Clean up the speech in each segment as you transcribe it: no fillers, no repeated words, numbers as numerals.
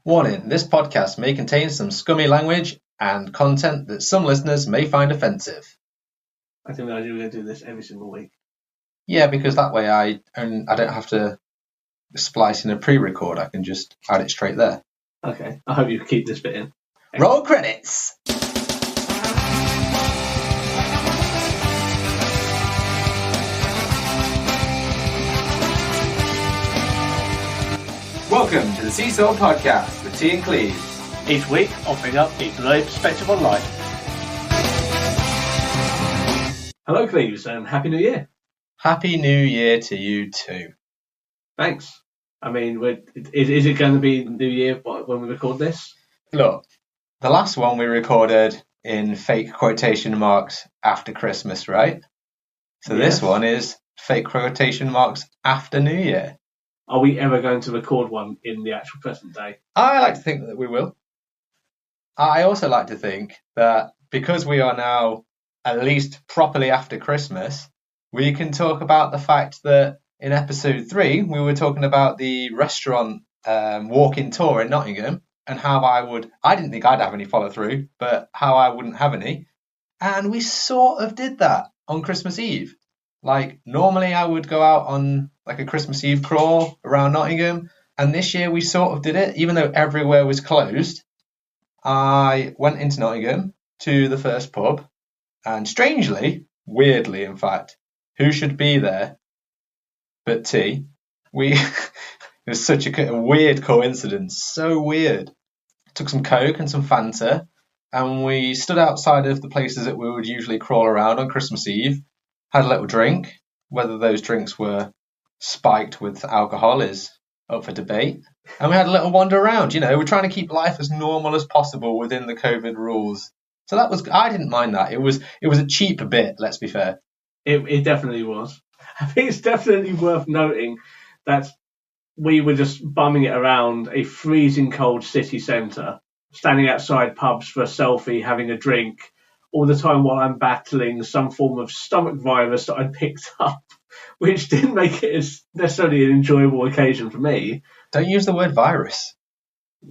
Warning, this podcast may contain some scummy language and content that some listeners may find offensive. I didn't realise you were going to do this every single week. Yeah, because that way I don't have to splice in a pre-record. I can just add it straight there. Okay, I hope you keep this bit in. Roll credits! Welcome to the Seesaw Podcast with T and Cleaves. Each week, offering up a great perspective on life. Hello, Cleaves, and Happy New Year. Happy New Year to you too. Thanks. I mean, is it going to be New Year when we record this? Look, the last one we recorded in fake quotation marks after Christmas, right? So Yes. This one is fake quotation marks after New Year. Are we ever going to record one in the actual present day? I like to think that we will. I also like to think that because we are now at least properly after Christmas, we can talk about the fact that in episode 3, we were talking about the restaurant walk-in tour in Nottingham and how I didn't think I'd have any follow-through, but how I wouldn't have any. And we sort of did that on Christmas Eve. Like, normally I would go out on like a Christmas Eve crawl around Nottingham, and this year we sort of did it, even though everywhere was closed. I went into Nottingham to the first pub, and weirdly in fact, who should be there but T? It was such a weird coincidence, so weird. Took some Coke and some Fanta, and we stood outside of the places that we would usually crawl around on Christmas Eve, had a little drink. Whether those drinks were spiked with alcohol is up for debate. And we had a little wander around. We're trying to keep life as normal as possible within the COVID rules. So I didn't mind that. It was a cheap bit, let's be fair. It definitely was. I think it's definitely worth noting that we were just bumming it around a freezing cold city centre, standing outside pubs for a selfie, having a drink, all the time while I'm battling some form of stomach virus that I'd picked up, which didn't make it as necessarily an enjoyable occasion for me. Don't use the word virus.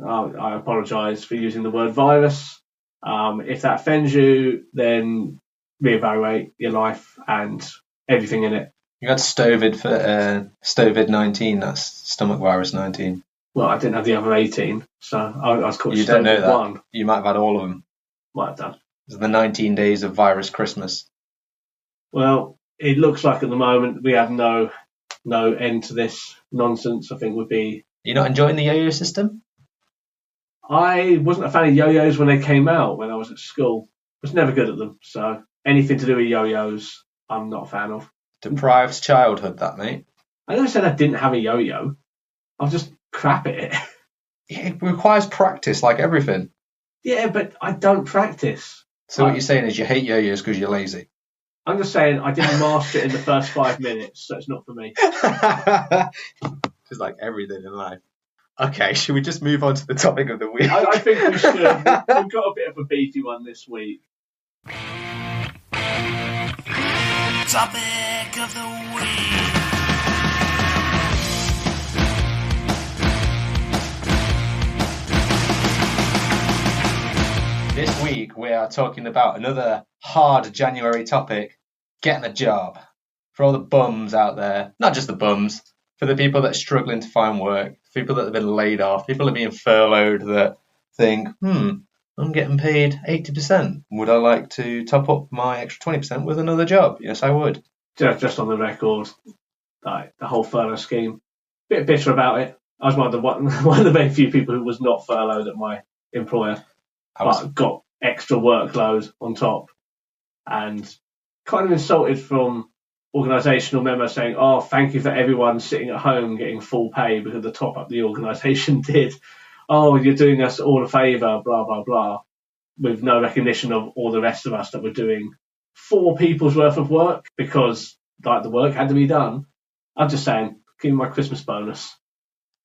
I apologise for using the word virus. If that offends you, then reevaluate your life and everything in it. You had Stovid-19, that's stomach virus 19. Well, I didn't have the other 18, so I was called You don't know that. Stovid-1. You might have had all of them. Might have done. It's the 19 days of virus Christmas. Well, it looks like at the moment we have no end to this nonsense. I think would be. You're not enjoying the yo-yo system? I wasn't a fan of yo-yos when they came out when I was at school. I was never good at them, so anything to do with yo-yos, I'm not a fan of. Deprived childhood, that, mate. I never said I didn't have a yo-yo. I was just crap at it. It requires practice, like everything. Yeah, but I don't practice. So what you're saying is you hate yo-yos because you're lazy? I'm just saying I didn't master it in the first 5 minutes, so it's not for me. Just like everything in life. Okay, should we just move on to the topic of the week? I think we should. We've got a bit of a beefy one this week. Topic of the week. This week we are talking about another hard January topic, getting a job. For all the bums out there, not just the bums, for the people that are struggling to find work, people that have been laid off, people that are being furloughed that think, I'm getting paid 80%. Would I like to top up my extra 20% with another job? Yes, I would. Just on the record, like the whole furlough scheme, bit bitter about it. I was one of the very few people who was not furloughed at my employer, but got extra workload on top, and kind of insulted from organisational members saying, "Oh, thank you for everyone sitting at home getting full pay because of the top up the organisation did. Oh, you're doing us all a favour, blah blah blah," with no recognition of all the rest of us that were doing 4 people's worth of work because like the work had to be done. I'm just saying, give me my Christmas bonus.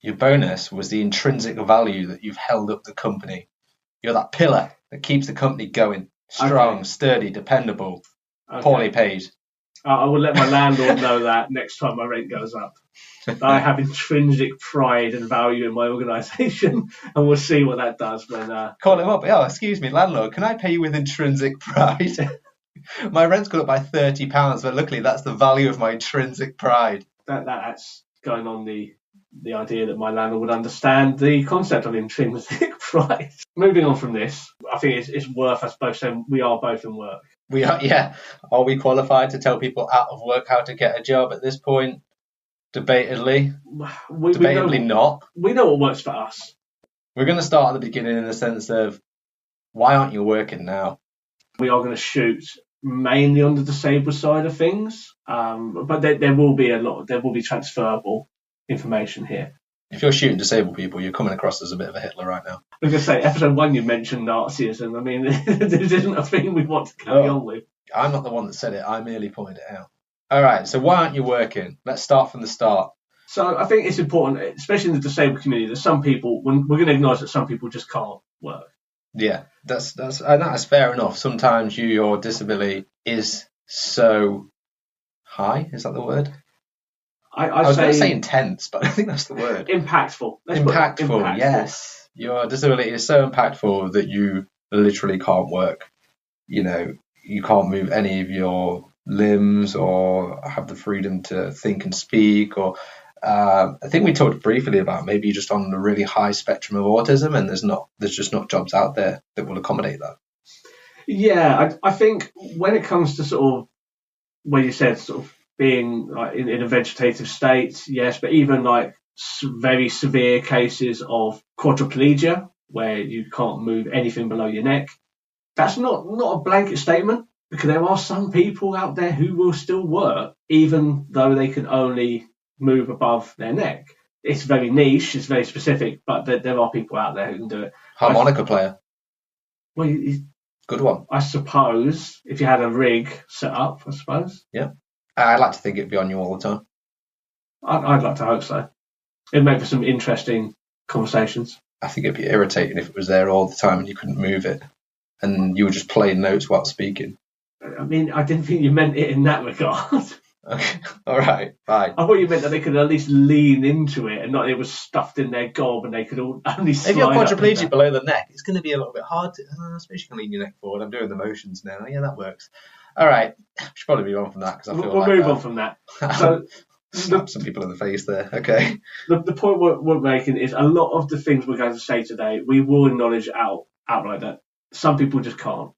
Your bonus was the intrinsic value that you've held up the company. You're that pillar that keeps the company going. Strong, Sturdy, dependable, poorly paid. I will let my landlord know that next time my rent goes up. I have intrinsic pride and value in my organisation, and we'll see what that does when. Call him up. Oh, excuse me, landlord. Can I pay you with intrinsic pride? My rent's gone up by £30, but luckily that's the value of my intrinsic pride. That's going on the idea that my landlord would understand the concept of intrinsic pride. Moving on from this, I think it's worth us both saying we are both in work. We are, yeah. Are we qualified to tell people out of work how to get a job at this point? Debatably. Debatably not. We know what works for us. We're going to start at the beginning in the sense of, why aren't you working now? We are going to shoot mainly on the disabled side of things, but there will be transferable information here. If you're shooting disabled people, you're coming across as a bit of a Hitler right now. I was going to say, episode 1 you mentioned Nazism. I mean, this isn't a thing we want to carry on with. I'm not the one that said it, I merely pointed it out. All right, so why aren't you working? Let's start from the start. So I think it's important, especially in the disabled community, that some people, we're going to acknowledge that some people just can't work. Yeah, that's fair enough. Sometimes your disability is so high. Is that the word? I was going to say intense, but I think that's the word. Impactful. Impactful, yes. Your disability is so impactful that you literally can't work. You know, you can't move any of your limbs or have the freedom to think and speak. Or I think we talked briefly about maybe you're just on a really high spectrum of autism, and there's just not jobs out there that will accommodate that. Yeah, I think when it comes to sort of where you said sort of being like in a vegetative state, yes, but even like very severe cases of quadriplegia where you can't move anything below your neck, that's not a blanket statement, because there are some people out there who will still work even though they can only move above their neck. It's very niche, it's very specific, but there are people out there who can do it. Harmonica player. Well, good one. I suppose if you had a rig set up, I suppose. Yeah. I'd like to think it'd be on you all the time. I'd like to hope so. It'd make for some interesting conversations. I think it'd be irritating if it was there all the time and you couldn't move it, and you were just playing notes while speaking. I mean, I didn't think you meant it in that regard. Okay, all right, fine. I thought you meant that they could at least lean into it and not it was stuffed in their gob and they could only slide. If you're quadriplegic below the neck, it's going to be a little bit hard to. I suppose you can lean your neck forward. I'm doing the motions now. Yeah, that works. All right, we should probably move on from that, because I feel we'll move on from that. So slap some people in the face there. Okay. The point we're making is a lot of the things we're going to say today, we will acknowledge outright that some people just can't,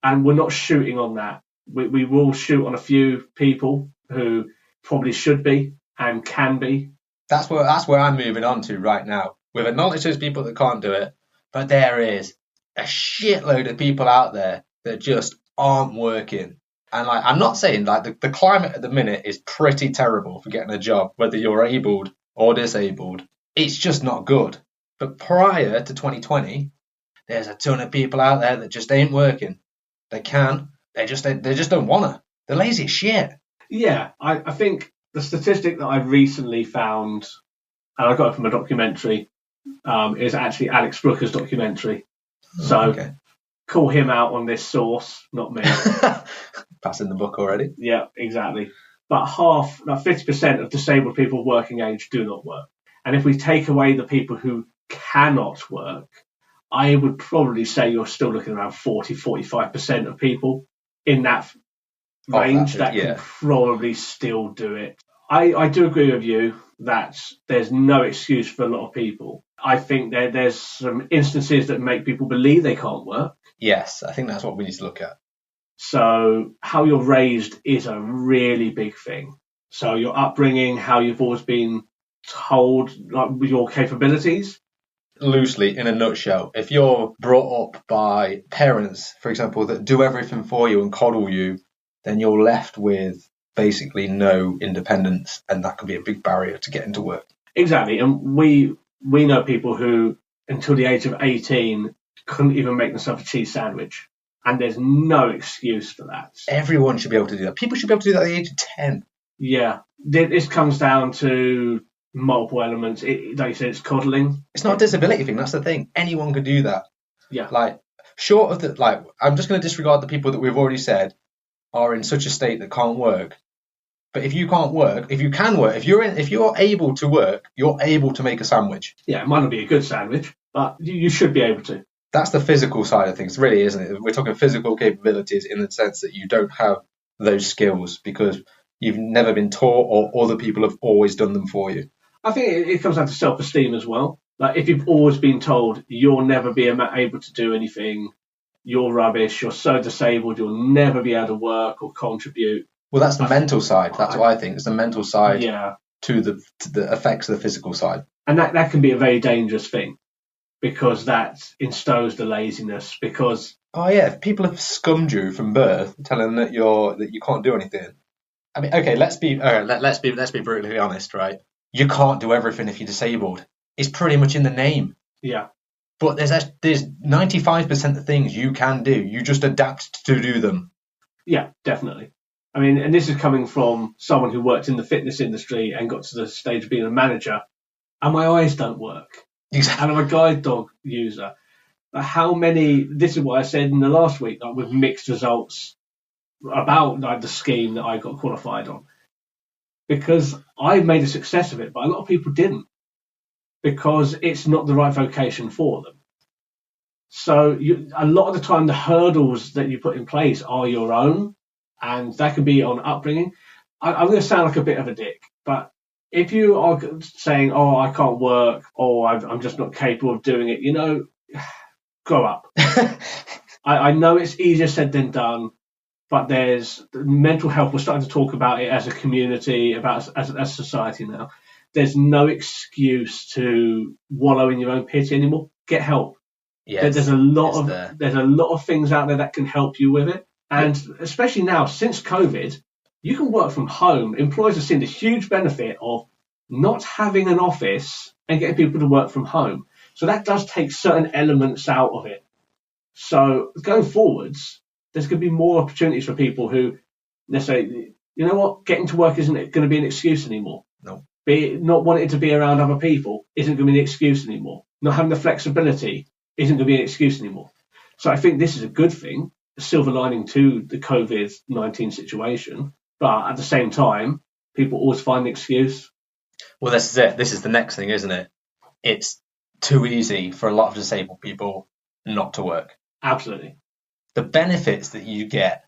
and we're not shooting on that. We will shoot on a few people who probably should be and can be. That's where I'm moving on to right now. We've acknowledged those people that can't do it, but there is a shitload of people out there that just aren't working. And like, I'm not saying like the climate at the minute is pretty terrible for getting a job, whether you're abled or disabled. It's just not good. But prior to 2020, there's a ton of people out there that just ain't working. They can. They just don't wanna. They're lazy as shit. Yeah, I think the statistic that I recently found, and I got it from a documentary, is actually Alex Brooker's documentary. So okay. Call him out on this source, not me. Passing the book already. Yeah, exactly. But 50% of disabled people working age do not work. And if we take away the people who cannot work, I would probably say you're still looking around 40-45% of people in that range that can probably still do it. I do agree with you that there's no excuse for a lot of people. I think there's some instances that make people believe they can't work. Yes, I think that's what we need to look at. So how you're raised is a really big thing. So your upbringing, how you've always been told like your capabilities. Loosely, in a nutshell, if you're brought up by parents, for example, that do everything for you and coddle you, then you're left with basically no independence, and that can be a big barrier to get into work. Exactly, and we know people who, until the age of 18, couldn't even make themselves a cheese sandwich, and there's no excuse for that. Everyone should be able to do that. People should be able to do that at the age of 10. Yeah, this comes down to multiple elements. Like you said, it's coddling. It's not a disability thing. That's the thing. Anyone can do that. Yeah. Like, short of the I'm just going to disregard the people that we've already said are in such a state that can't work. But if you can't work, if you can work, if you're able to work, you're able to make a sandwich. Yeah, it might not be a good sandwich, but you should be able to. That's the physical side of things, really, isn't it? We're talking physical capabilities in the sense that you don't have those skills because you've never been taught or other people have always done them for you. I think it comes down to self-esteem as well. Like if you've always been told you'll never be able to do anything, you're rubbish, you're so disabled, you'll never be able to work or contribute. Well, that's the mental side. That's what I think. It's the mental side to the effects of the physical side. And that can be a very dangerous thing because that instills the laziness. Because if people have scummed you from birth, telling that you can't do anything. I mean, okay, let's be brutally honest, right? You can't do everything if you're disabled. It's pretty much in the name. Yeah. But there's 95% of things you can do. You just adapt to do them. Yeah, definitely. I mean, and this is coming from someone who worked in the fitness industry and got to the stage of being a manager, and my eyes don't work. Exactly. And I'm a guide dog user. But how many? This is what I said in the last week, like, with mixed results about the scheme that I got qualified on, because I made a success of it, but a lot of people didn't because it's not the right vocation for them. So a lot of the time, the hurdles that you put in place are your own. And that could be on upbringing. I'm going to sound like a bit of a dick, but if you are saying, "Oh, I can't work," or "I'm just not capable of doing it," grow up. I know it's easier said than done, but there's mental health. We're starting to talk about it as a community, as society now. There's no excuse to wallow in your own pity anymore. Get help. Yes, there's a lot of things out there that can help you with it. And especially now, since COVID, you can work from home. Employers have seen the huge benefit of not having an office and getting people to work from home. So that does take certain elements out of it. So going forwards, there's going to be more opportunities for people who, let's say, you know what, getting to work isn't going to be an excuse anymore. No. Not wanting to be around other people isn't going to be an excuse anymore. Not having the flexibility isn't going to be an excuse anymore. So I think this is a good thing. Silver lining to the COVID-19 situation, but at the same time, people always find an excuse. Well, this is it. This is the next thing, isn't it? It's too easy for a lot of disabled people not to work. Absolutely. The benefits that you get,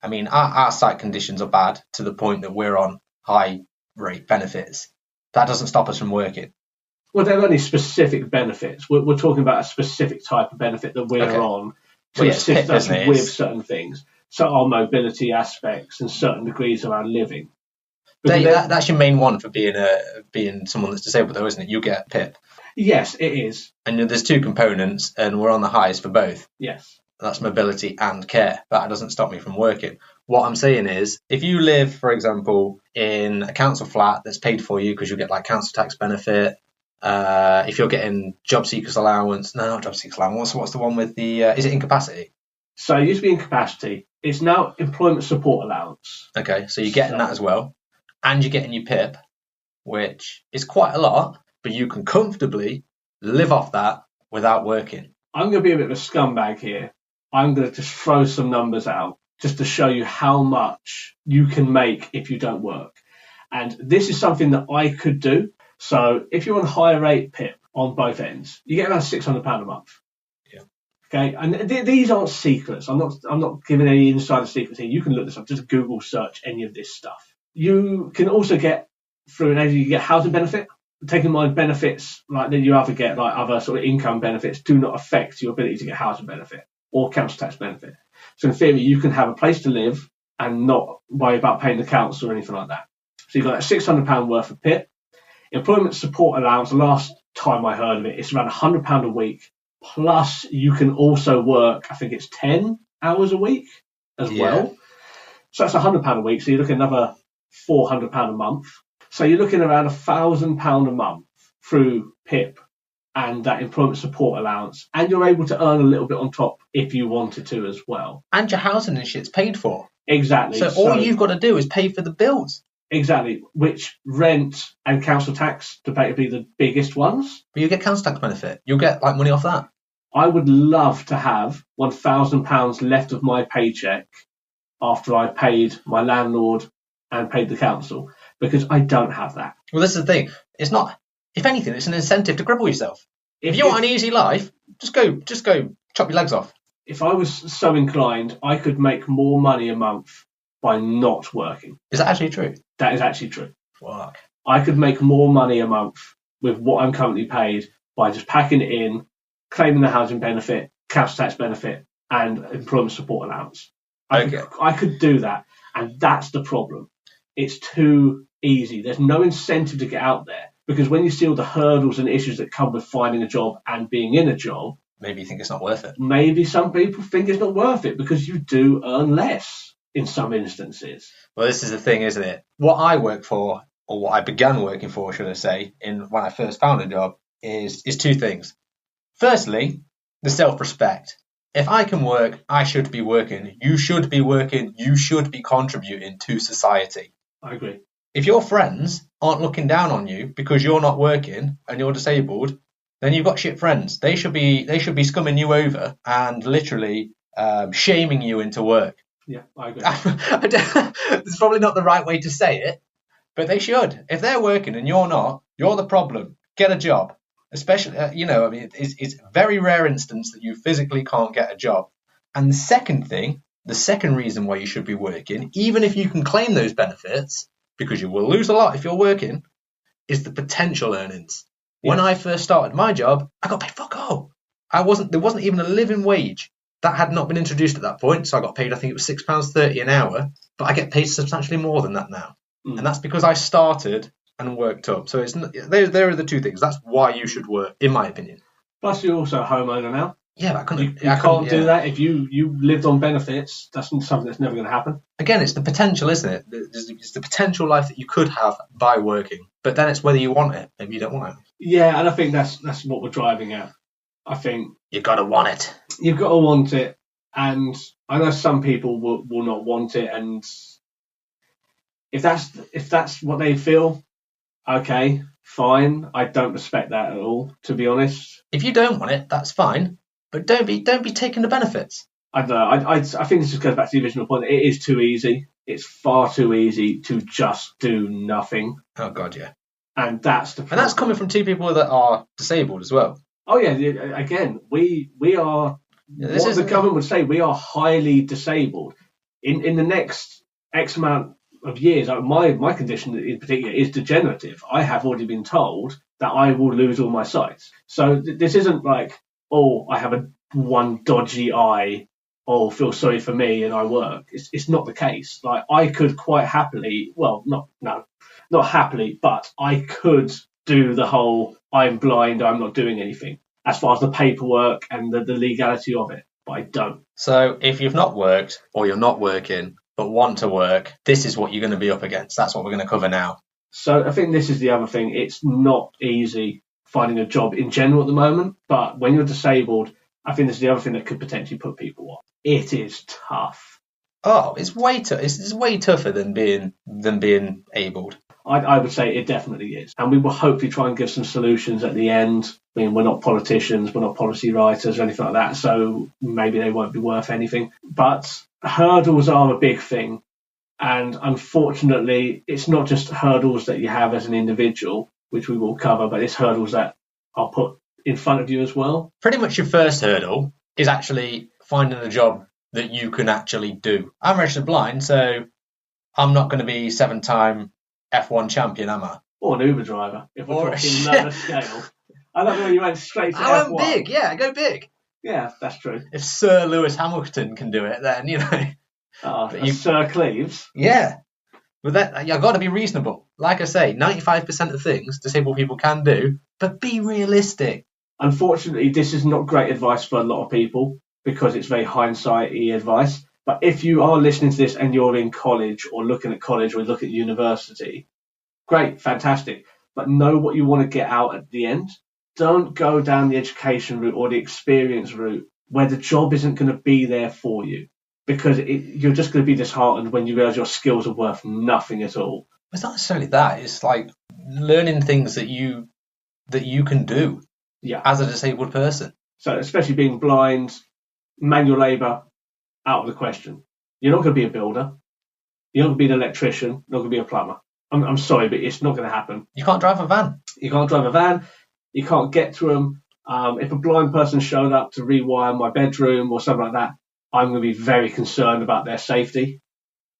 I mean, our sight conditions are bad to the point that we're on high rate benefits. That doesn't stop us from working. Well, there are only specific benefits. We're talking about a specific type of benefit that we're on. To assist us with certain things, so our mobility aspects and certain degrees of our living. That's your main one for being someone that's disabled, though, isn't it? You get PIP. Yes, it is. And there's two components, and we're on the highest for both. Yes. That's mobility and care. That doesn't stop me from working. What I'm saying is, if you live, for example, in a council flat that's paid for you because you get like council tax benefit, if you're getting job seekers allowance, not job seekers allowance. What's the one with the? Is it incapacity? So it used to be incapacity. It's now employment support allowance. Okay, so you're getting that as well, and you're getting your PIP, which is quite a lot, but you can comfortably live off that without working. I'm going to be a bit of a scumbag here. I'm going to just throw some numbers out just to show you how much you can make if you don't work, and this is something that I could do. So if you're on higher rate PIP on both ends, you get around £600 a month. Yeah. Okay, and these aren't secrets. I'm not giving any insider secrets here. You can look this up. Just Google search any of this stuff. You can also get through an agency, you get housing benefit. Take in mind benefits like that you either get, like other sort of income benefits, do not affect your ability to get housing benefit or council tax benefit. So in theory, you can have a place to live and not worry about paying the council or anything like that. So you've got that £600 worth of PIP. Employment support allowance, the last time I heard of it, it's around £100 a week. Plus, you can also work, I think it's 10 hours a week as well. So that's £100 a week. So you're looking at another £400 a month. So you're looking around £1,000 a month through PIP and that employment support allowance. And you're able to earn a little bit on top if you wanted to as well. And your housing and shit's paid for. Exactly. So all you've got to do is pay for the bills. Exactly, which rent and council tax debatably the biggest ones. But you get council tax benefit. You'll get like money off that. I would love to have £1,000 left of my paycheck after I paid my landlord and paid the council, because I don't have that. Well, this is the thing. It's not. If anything, it's an incentive to cripple yourself. If you want an easy life, just go chop your legs off. If I was so inclined, I could make more money a month by not working. Is that actually true? That is actually true. Fuck. I could make more money a month with what I'm currently paid by just packing it in, claiming the housing benefit, council tax benefit, and employment support allowance. I could do that, and that's the problem. It's too easy. There's no incentive to get out there, because when you see all the hurdles and issues that come with finding a job and being in a job, maybe you think it's not worth it. Maybe some people think it's not worth it because you do earn less in some instances. Well, this is the thing, isn't it? What I work for, or what I began working for, should I say, when I first found a job, is two things. Firstly, the self-respect. If I can work, I should be working. You should be working. You should be contributing to society. I agree. If your friends aren't looking down on you because you're not working and you're disabled, then you've got shit friends. They should be scumming you over and literally shaming you into work. Yeah, I agree. It's probably not the right way to say it, but they should. If they're working and you're not, you're the problem. Get a job. Especially, it's a very rare instance that you physically can't get a job. And the second reason why you should be working, even if you can claim those benefits, because you will lose a lot if you're working, is the potential earnings. Yeah. When I first started my job, I got paid fuck all. There wasn't even a living wage. That had not been introduced at that point, so I got paid, I think it was £6.30 an hour, but I get paid substantially more than that now. And that's because I started and worked up. So there are the two things. That's why you should work, in my opinion. Plus, you're also a homeowner now. Yeah, but I couldn't. You can't do that if you lived on benefits. That's something that's never going to happen. Again, it's the potential, isn't it? It's the potential life that you could have by working. But then it's whether you want it. Maybe you don't want it. Yeah, and I think that's what we're driving at. I think you've got to want it. You've got to want it, and I know some people will not want it, and if that's what they feel, okay, fine. I don't respect that at all, to be honest. If you don't want it, that's fine. But don't be taking the benefits. I don't know. I think this just goes back to the original point. It is too easy. It's far too easy to just do nothing. Oh God, yeah. And that's the problem. And that's coming from two people that are disabled as well. Oh yeah. Again, we are. Yeah, what the government would say, we are highly disabled. In the next X amount of years, my condition in particular is degenerative. I have already been told that I will lose all my sight. So this isn't like, oh, I have one dodgy eye, oh, feel sorry for me and I work. It's not the case. Like, I could quite happily, well, not happily, but I could do the whole I'm blind, I'm not doing anything, as far as the paperwork and the legality of it, but I don't. So if you've not worked or you're not working but want to work, this is what you're going to be up against. That's what we're going to cover now. So I think this is the other thing. It's not easy finding a job in general at the moment, but when you're disabled, I think this is the other thing that could potentially put people off. It is tough. Oh, it's way tougher than being abled. I would say it definitely is. And we will hopefully try and give some solutions at the end. I mean, we're not politicians, we're not policy writers or anything like that, so maybe they won't be worth anything. But hurdles are a big thing. And unfortunately, it's not just hurdles that you have as an individual, which we will cover, but it's hurdles that are put in front of you as well. Pretty much your first hurdle is actually finding a job that you can actually do. I'm registered blind, so I'm not going to be 7-time F1 champion, am I? Or an Uber driver, if we're talking lower scale. I don't know, you went straight to F1. I went big, yeah, I go big. Yeah, that's true. If Sir Lewis Hamilton can do it, then, you know. Sir Cleaves. Yeah. But that, you've got to be reasonable. Like I say, 95% of things disabled people can do, but be realistic. Unfortunately, this is not great advice for a lot of people because it's very hindsight-y advice. But if you are listening to this and you're in college or looking at college or looking at university, great, fantastic. But know what you want to get out at the end. Don't go down the education route or the experience route where the job isn't going to be there for you, because you're just going to be disheartened when you realise your skills are worth nothing at all. It's not necessarily that. It's like learning things that you can do as a disabled person. So especially being blind, manual labour, out of the question. You're not going to be a builder. You're not going to be an electrician, not going to be a plumber. I'm sorry, but it's not going to happen. You can't drive a van. You can't drive a van. You can't get to them. If a blind person showed up to rewire my bedroom or something like that, I'm going to be very concerned about their safety.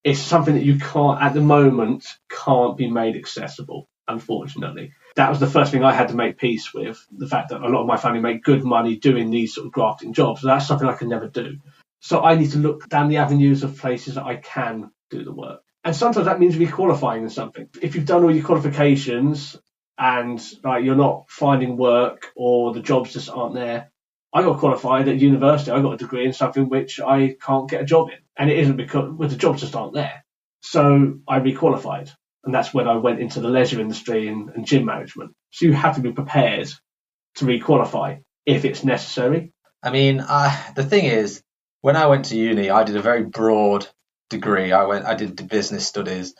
It's something that you can't, at the moment, can't be made accessible, unfortunately. That was the first thing I had to make peace with, the fact that a lot of my family make good money doing these sort of grafting jobs. So that's something I can never do. So I need to look down the avenues of places that I can do the work. And sometimes that means requalifying in something. If you've done all your qualifications and you're not finding work or the jobs just aren't there, I got qualified at university. I got a degree in something which I can't get a job in. And it isn't because the jobs just aren't there. So I requalified. And that's when I went into the leisure industry and gym management. So you have to be prepared to requalify if it's necessary. I mean, the thing is, when I went to uni, I did a very broad degree. I did the business studies,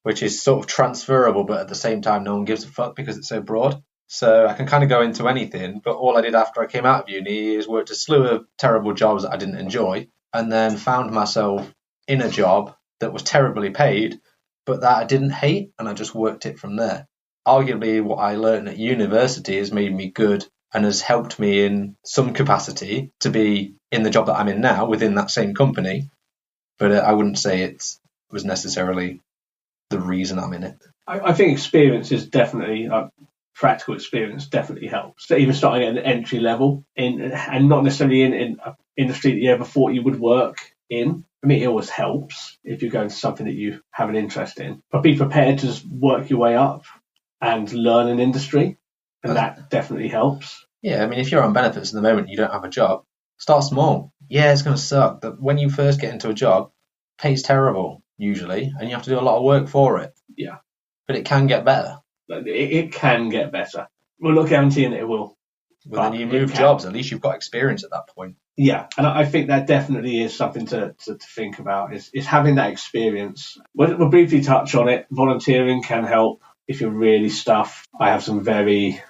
which is sort of transferable, but at the same time, no one gives a fuck because it's so broad. So I can kind of go into anything, but all I did after I came out of uni is worked a slew of terrible jobs that I didn't enjoy, and then found myself in a job that was terribly paid, but that I didn't hate, and I just worked it from there. Arguably, what I learned at university has made me good and has helped me in some capacity to be in the job that I'm in now within that same company. But I wouldn't say it was necessarily the reason I'm in it. I think experience is definitely, practical experience definitely helps. So even starting at an entry level and not necessarily in an industry that you ever thought you would work in. I mean, it always helps if you're going to something that you have an interest in. But be prepared to just work your way up and learn an industry. And that definitely helps. Yeah, I mean, if you're on benefits at the moment, you don't have a job, start small. Yeah, it's going to suck. But when you first get into a job, pay's terrible, usually, and you have to do a lot of work for it. Yeah. But it can get better. It can get better. We're not guaranteeing it will. Well, then you move jobs, at least you've got experience at that point. Yeah, and I think that definitely is something to think about, is having that experience. We'll briefly touch on it. Volunteering can help if you're really stuffed. I have some very,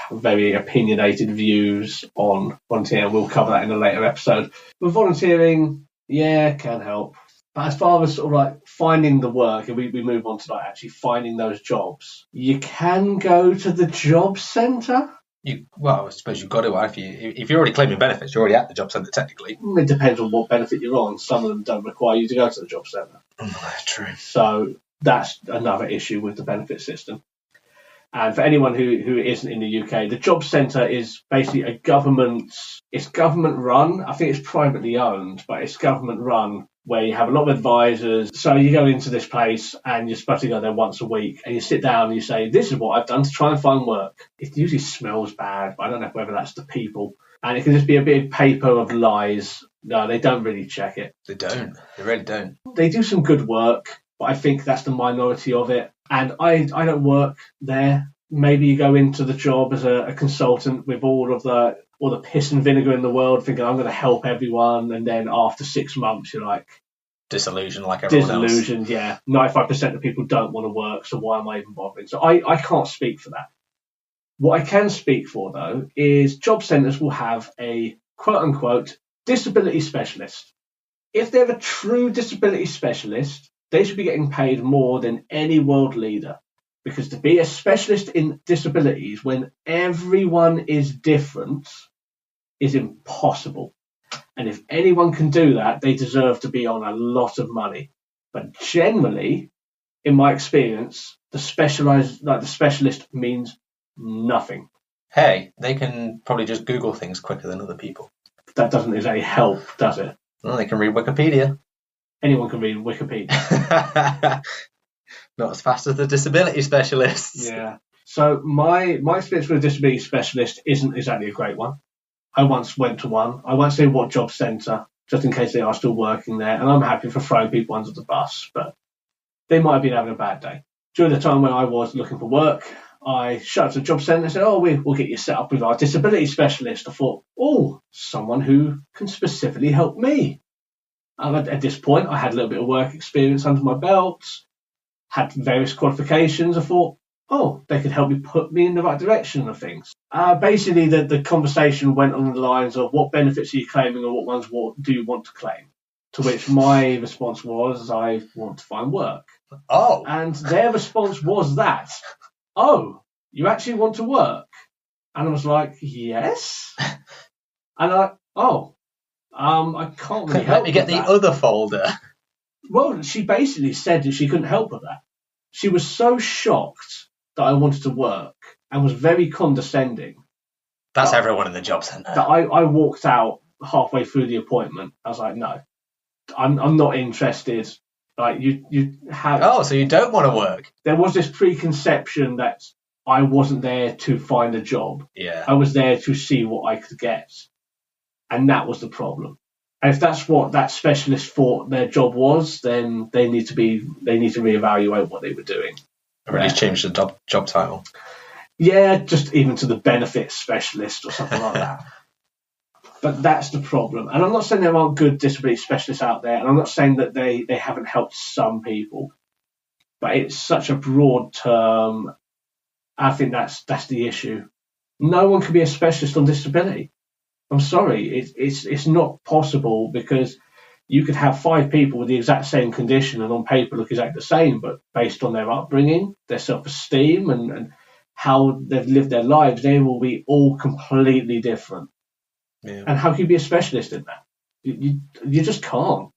very opinionated views on volunteering. We'll cover that in a later episode. But volunteering, yeah, can help. But as far as sort of like finding the work, and we move on to like actually finding those jobs, you can go to the job centre. Well, I suppose you've got to. If you're already claiming benefits, you're already at the job centre technically. It depends on what benefit you're on. Some of them don't require you to go to the job centre. That's true. So that's another issue with the benefit system. And for anyone who isn't in the UK, the job centre is basically it's government run. I think it's privately owned, but it's government run, where you have a lot of advisors. So you go into this place and you're supposed to go there once a week, and you sit down and you say, this is what I've done to try and find work. It usually smells bad, but I don't know whether that's the people. And it can just be a big paper of lies. No, they don't really check it. They don't. They really don't. They do some good work, but I think that's the minority of it. And I don't work there. Maybe you go into the job as a consultant with all the piss and vinegar in the world, thinking I'm going to help everyone, and then after 6 months you're like disillusioned, like everyone else. Disillusioned, yeah. 95% of people don't want to work, so why am I even bothering? So I can't speak for that. What I can speak for, though, is job centres will have a quote-unquote disability specialist. If they're a true disability specialist, they should be getting paid more than any world leader. Because to be a specialist in disabilities when everyone is different is impossible. And if anyone can do that, they deserve to be on a lot of money. But generally, in my experience, the specialist means nothing. Hey, they can probably just Google things quicker than other people. That doesn't exactly help, does it? Well, they can read Wikipedia. Anyone can read Wikipedia. Not as fast as the disability specialists. Yeah. So my experience with a disability specialist isn't exactly a great one. I once went to one. I won't say what job centre, just in case they are still working there. And I'm happy for throwing people under the bus, but they might have been having a bad day. During the time when I was looking for work, I shut up to the job centre and said, we'll get you set up with our disability specialist. I thought, someone who can specifically help me. At this point, I had a little bit of work experience under my belt, had various qualifications. I thought, they could help me put me in the right direction of things. Basically, the conversation went on the lines of what benefits are you claiming and what ones do you want to claim. To which my response was, I want to find work. Oh. And their response was that, oh, you actually want to work? And I was like, yes. And I can't really help Let me get with the that. other folder. Well, she basically said that she couldn't help with that. She was so shocked that I wanted to work and was very condescending. That's everyone in the job centre. That I walked out halfway through the appointment. I was like, no, I'm not interested. Like you have. Oh, so you don't want to work? There was this preconception that I wasn't there to find a job. Yeah. I was there to see what I could get, and that was the problem. And if that's what that specialist thought their job was, then they need to reevaluate what they were doing. Or at least change the job title. Yeah, just even to the benefits specialist or something like that. But that's the problem. And I'm not saying there aren't good disability specialists out there, and I'm not saying that they haven't helped some people. But it's such a broad term. I think that's the issue. No one can be a specialist on disability. I'm sorry, it's not possible, because you could have 5 people with the exact same condition and on paper look exactly the same, but based on their upbringing, their self-esteem, and how they've lived their lives, they will be all completely different. Yeah. And how can you be a specialist in that? You just can't.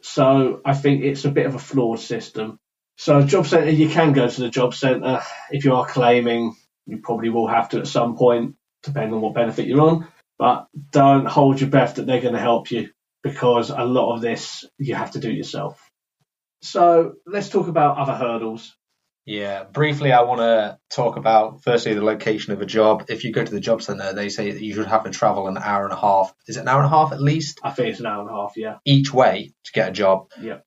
So I think it's a bit of a flawed system. So job centre, you can go to the job centre. If you are claiming, you probably will have to at some point, depending on what benefit you're on. But don't hold your breath that they're going to help you, because a lot of this you have to do yourself. So let's talk about other hurdles. Yeah, briefly, I want to talk about, firstly, the location of a job. If you go to the job centre, they say that you should have to travel an hour and a half. Is it an hour and a half at least? I think it's an hour and a half, yeah. Each way to get a job. Yeah.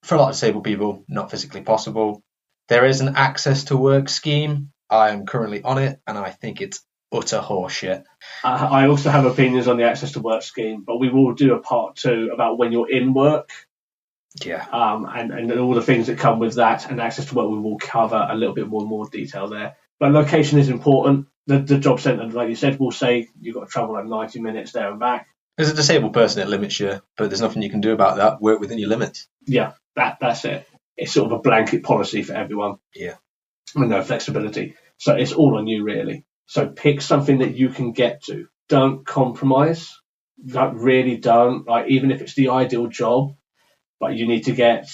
For a lot of disabled people, not physically possible. There is an access to work scheme. I am currently on it, and I think it's utter horseshit. I also have opinions on the access to work scheme, but we will do a part 2 about when you're in work. Yeah. And all the things that come with that, and access to work, we will cover a little bit more detail there. But location is important. The job centre, like you said, will say you've got to travel like 90 minutes there and back. As a disabled person, it limits you, but there's nothing you can do about that. Work within your limits. Yeah, that's it. It's sort of a blanket policy for everyone. Yeah. With no flexibility. So it's all on you, really. So pick something that you can get to. Don't compromise. Like, really don't. Like, even if it's the ideal job, but you need to get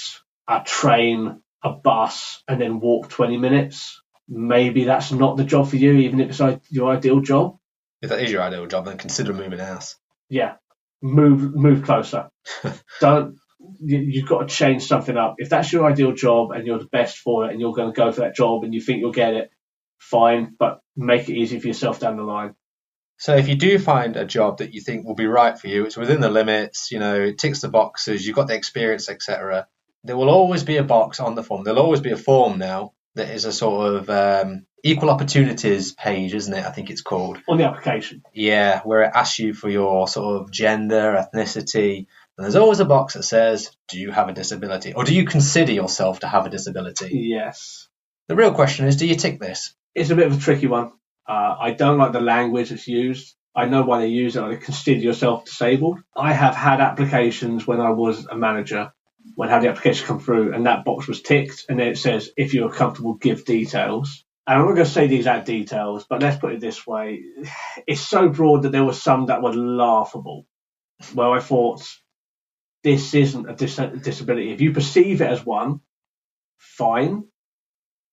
a train, a bus, and then walk 20 minutes. Maybe that's not the job for you, even if it's your ideal job. If that is your ideal job, then consider moving house. Yeah, move closer. You've got to change something up. If that's your ideal job and you're the best for it and you're going to go for that job and you think you'll get it, fine, but make it easy for yourself down the line. So if you do find a job that you think will be right for you, it's within the limits, it ticks the boxes, you've got the experience, etc. There will always be a box on the form. There'll always be a form now that is a sort of equal opportunities page, isn't it? I think it's called. On the application. Yeah, where it asks you for your sort of gender, ethnicity, and there's always a box that says, do you have a disability? Or do you consider yourself to have a disability? Yes. The real question is, do you tick this? It's a bit of a tricky one. I don't like the language that's used. I know why they use it. Like, consider yourself disabled. I have had applications when I was a manager, when I had the application come through, and that box was ticked, and then it says, if you're comfortable, give details. And I'm not going to say the exact details, but let's put it this way. It's so broad that there were some that were laughable, where I thought, this isn't a disability. If you perceive it as one, fine.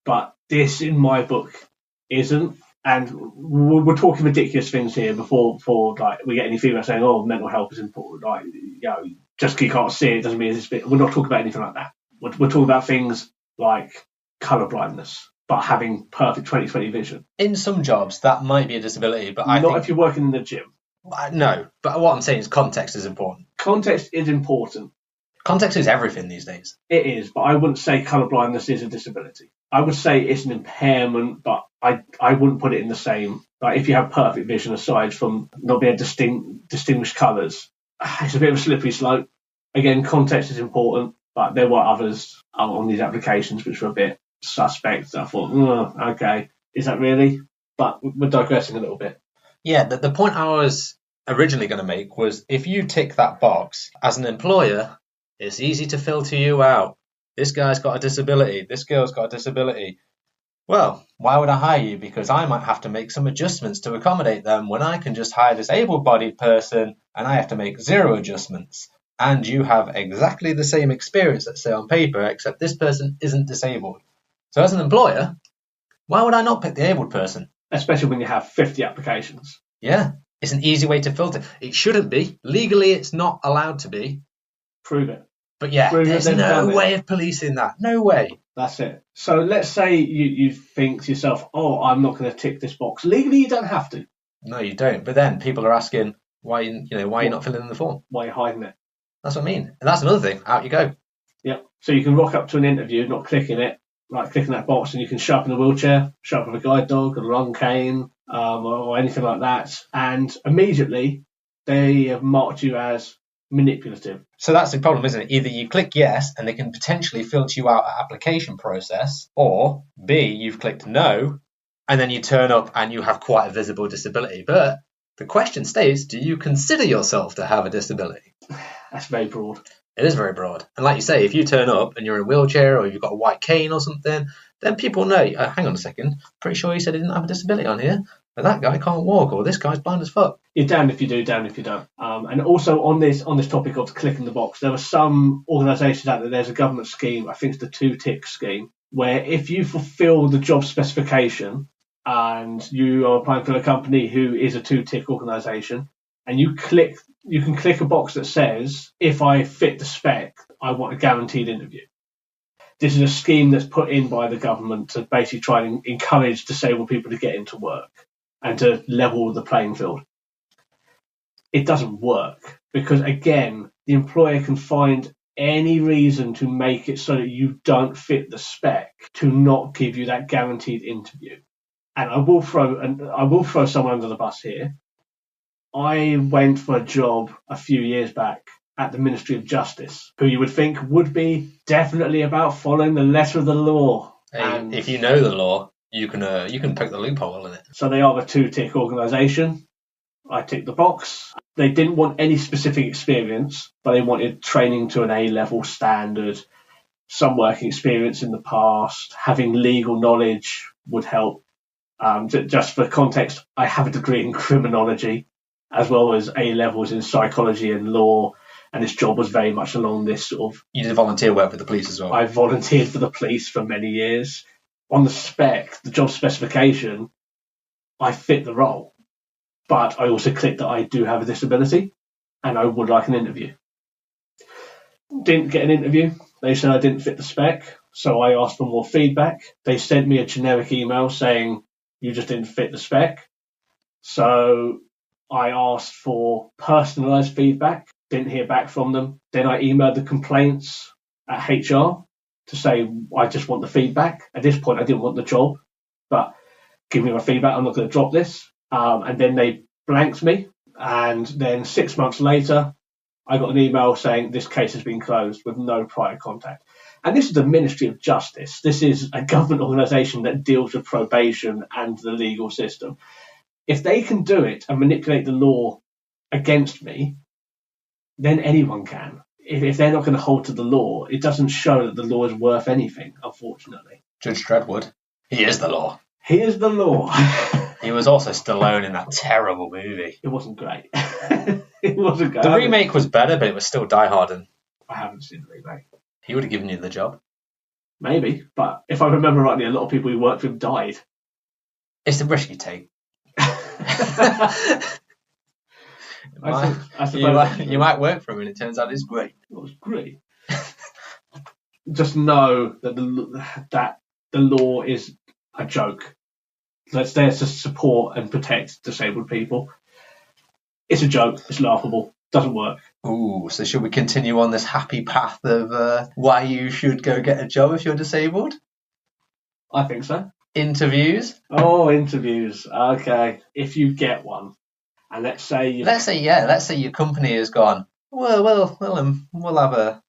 But this, in my book, isn't. And we're talking ridiculous things here before like we get any feedback saying, oh, mental health is important. Like, just because you can't see it doesn't mean it's we're not talking about anything like that. We're talking about things like colour blindness, but having perfect 20/20 vision. In some jobs, that might be a disability, but not if you're working in the gym. No, but what I'm saying is context is important. Context is important. Context is everything these days. It is, but I wouldn't say colour blindness is a disability. I would say it's an impairment, but I wouldn't put it in the same. Like, if you have perfect vision, aside from not being able to distinguish colours, it's a bit of a slippery slope. Again, context is important, but there were others on these applications which were a bit suspect. I thought, okay, is that really? But we're digressing a little bit. Yeah, the point I was originally going to make was, if you tick that box as an employer, It's easy to filter you out. This guy's got a disability. This girl's got a disability. Well, why would I hire you? Because I might have to make some adjustments to accommodate them when I can just hire this able-bodied person and I have to make 0 adjustments. And you have exactly the same experience, let's say on paper, except this person isn't disabled. So as an employer, why would I not pick the abled person? Especially when you have 50 applications. Yeah, it's an easy way to filter. It shouldn't be. Legally, it's not allowed to be. Prove it. But yeah, there's no way of policing that. No way. That's it. So let's say you think to yourself, oh, I'm not going to tick this box. Legally, you don't have to. No, you don't. But then people are asking, why you're not filling in the form? Why you're hiding it? That's what I mean. And that's another thing. Out you go. Yep. So you can rock up to an interview, not clicking it, like clicking that box, and you can show up in a wheelchair, show up with a guide dog, a long cane, or anything like that. And immediately they have marked you as manipulative. So that's the problem, isn't it? Either you click yes and they can potentially filter you out at application process, or B, you've clicked no and then you turn up and you have quite a visible disability. But the question stays, do you consider yourself to have a disability? That's very broad. It is very broad. And like you say, if you turn up and you're in a wheelchair or you've got a white cane or something, then people know, hang on a second, pretty sure he said he didn't have a disability on here. But that guy can't walk, or this guy's blind as fuck. You're damned if you do, damned if you don't. And also on this topic of clicking the box, there are some organisations out there. There's a government scheme, I think it's the 2-tick scheme, where if you fulfil the job specification and you are applying for a company who is a 2-tick organisation, and you can click a box that says, if I fit the spec, I want a guaranteed interview. This is a scheme that's put in by the government to basically try and encourage disabled people to get into work and to level the playing field. It doesn't work because, again, the employer can find any reason to make it so that you don't fit the spec to not give you that guaranteed interview. And I will throw someone under the bus here. I went for a job a few years back at the Ministry of Justice, who you would think would be definitely about following the letter of the law. Hey, if you know the law, you can pick the loophole in it. So they are a 2-tick organisation. I ticked the box. They didn't want any specific experience, but they wanted training to an A-level standard, some working experience in the past, having legal knowledge would help. Just for context, I have a degree in criminology, as well as A-levels in psychology and law, and this job was very much along this sort of... You did volunteer work for the police as well? I volunteered for the police for many years. On the spec, the job specification, I fit the role, but I also clicked that I do have a disability and I would like an interview. Didn't get an interview. They said I didn't fit the spec, so I asked for more feedback. They sent me a generic email saying you just didn't fit the spec. So I asked for personalised feedback, didn't hear back from them. Then I emailed the complaints at HR to say, I just want the feedback. At this point, I didn't want the job, but give me my feedback. I'm not going to drop this. And then they blanked me. And then 6 months later, I got an email saying this case has been closed with no prior contact. And this is the Ministry of Justice. This is a government organisation that deals with probation and the legal system. If they can do it and manipulate the law against me, then anyone can. If they're not going to hold to the law, it doesn't show that the law is worth anything, unfortunately. Judge Dreadwood, he is the law. He is the law. He was also Stallone in that terrible movie. It wasn't great. It wasn't great. The remake was better, but it was still Die Hard, and I haven't seen the remake. He would have given you the job. Maybe, but if I remember rightly, a lot of people who worked with him died. It's the risk you take. You might work for him and it turns out it's great. It was great. Just know that the law is a joke. It's there to support and protect disabled people. It's a joke. It's laughable. Doesn't work. Ooh, so should we continue on this happy path of why you should go get a job if you're disabled? I think so. Interviews? Oh, interviews. Okay. If you get one, and let's say your company has gone, we'll have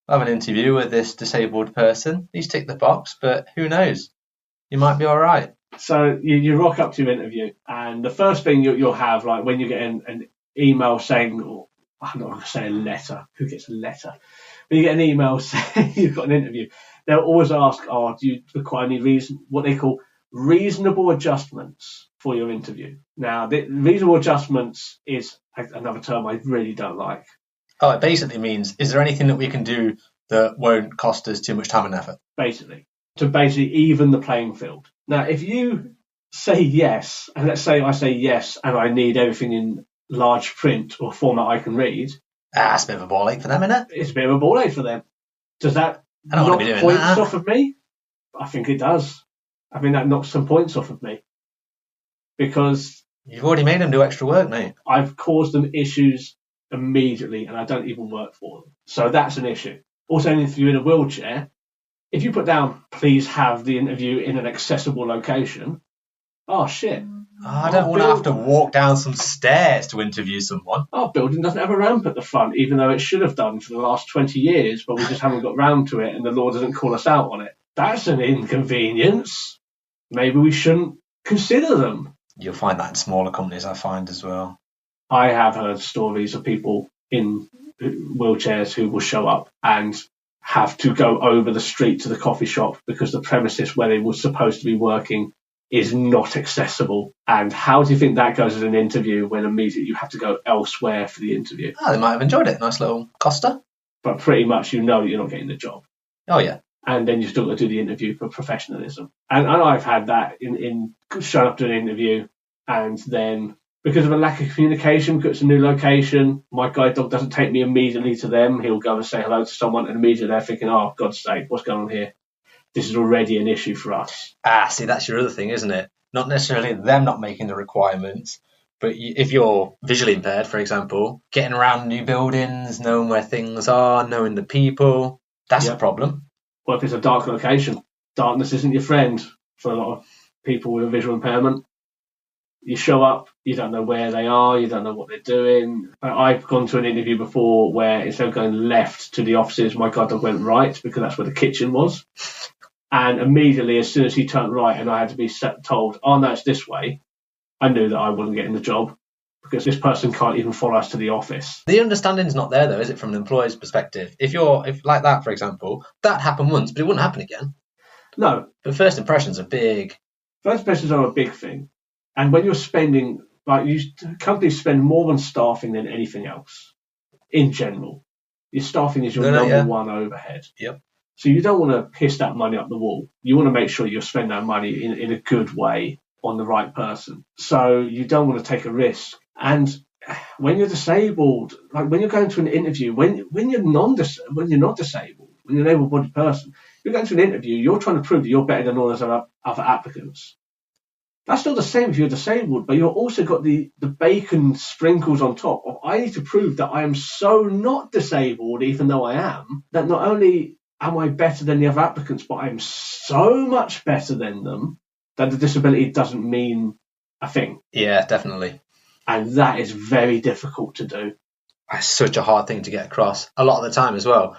an interview with this disabled person. He's ticked the box, but who knows? You might be all right. So you rock up to your interview, and the first thing you'll have, like when you get an email saying I'm not going to say a letter. Who gets a letter? When you get an email saying you've got an interview, they'll always ask, do you require any what they call reasonable adjustments for your interview? Now, the reasonable adjustments is another term I really don't like. Oh, it basically means, is there anything that we can do that won't cost us too much time and effort? Basically, to even the playing field. Now, if you say yes, and let's say I say yes, and I need everything in large print or format I can read. It's a bit of a ball ache for them, isn't it? It's a bit of a ball ache for them. Does that knock points off of me? I think it does. I think that knocks some points off of me. Because you've already made them do extra work, mate. I've caused them issues immediately, and I don't even work for them. So that's an issue. Also, an interview in a wheelchair. If you put down, please have the interview in an accessible location. Oh, shit. I don't want to have to walk down some stairs to interview someone. Our building doesn't have a ramp at the front, even though it should have done for the last 20 years, but we just haven't got round to it, and the law doesn't call us out on it. That's an inconvenience. Maybe we shouldn't consider them. You'll find that in smaller companies, I find, as well. I have heard stories of people in wheelchairs who will show up and have to go over the street to the coffee shop because the premises where they were supposed to be working is not accessible. And how do you think that goes as an interview when immediately you have to go elsewhere for the interview? They might have enjoyed it. Nice little Costa. But pretty much you know you're not getting the job. Oh, yeah. And then you still got to do the interview for professionalism. And I've had that in showing up to an interview, and then because of a lack of communication, because it's a new location, my guide dog doesn't take me immediately to them. He'll go and say hello to someone, and immediately they're thinking, oh, God's sake, what's going on here? This is already an issue for us. See, that's your other thing, isn't it? Not necessarily them not making the requirements, but if you're visually impaired, for example, getting around new buildings, knowing where things are, knowing the people, that's a problem. Well, if it's a dark location, darkness isn't your friend for a lot of people with a visual impairment. You show up, you don't know where they are, you don't know what they're doing. I've gone to an interview before where instead of going left to the offices, my guide dog went right because that's where the kitchen was. And immediately, as soon as he turned right and I had to be told, oh, no, it's this way, I knew that I wasn't getting the job because this person can't even follow us to the office. The understanding's not there, though, is it, from an employer's perspective? If like that, for example, that happened once, but it wouldn't happen again. No. But first impressions are big. First impressions are a big thing. And when you're spending, companies spend more on staffing than anything else in general. Your staffing is your number one overhead. Yep. So you don't want to piss that money up the wall. You want to make sure you're spending that money in a good way on the right person. So you don't want to take a risk. And when you're disabled, like when you're going to an interview, when you're not disabled, when you're an able-bodied person, you're going to an interview, you're trying to prove that you're better than all those other applicants. That's still the same if you're disabled, but you've also got the bacon sprinkles on top of I need to prove that I am so not disabled, even though I am, that not only am I better than the other applicants, but I'm so much better than them that the disability doesn't mean a thing. Yeah, definitely. And that is very difficult to do. It's such a hard thing to get across. A lot of the time as well,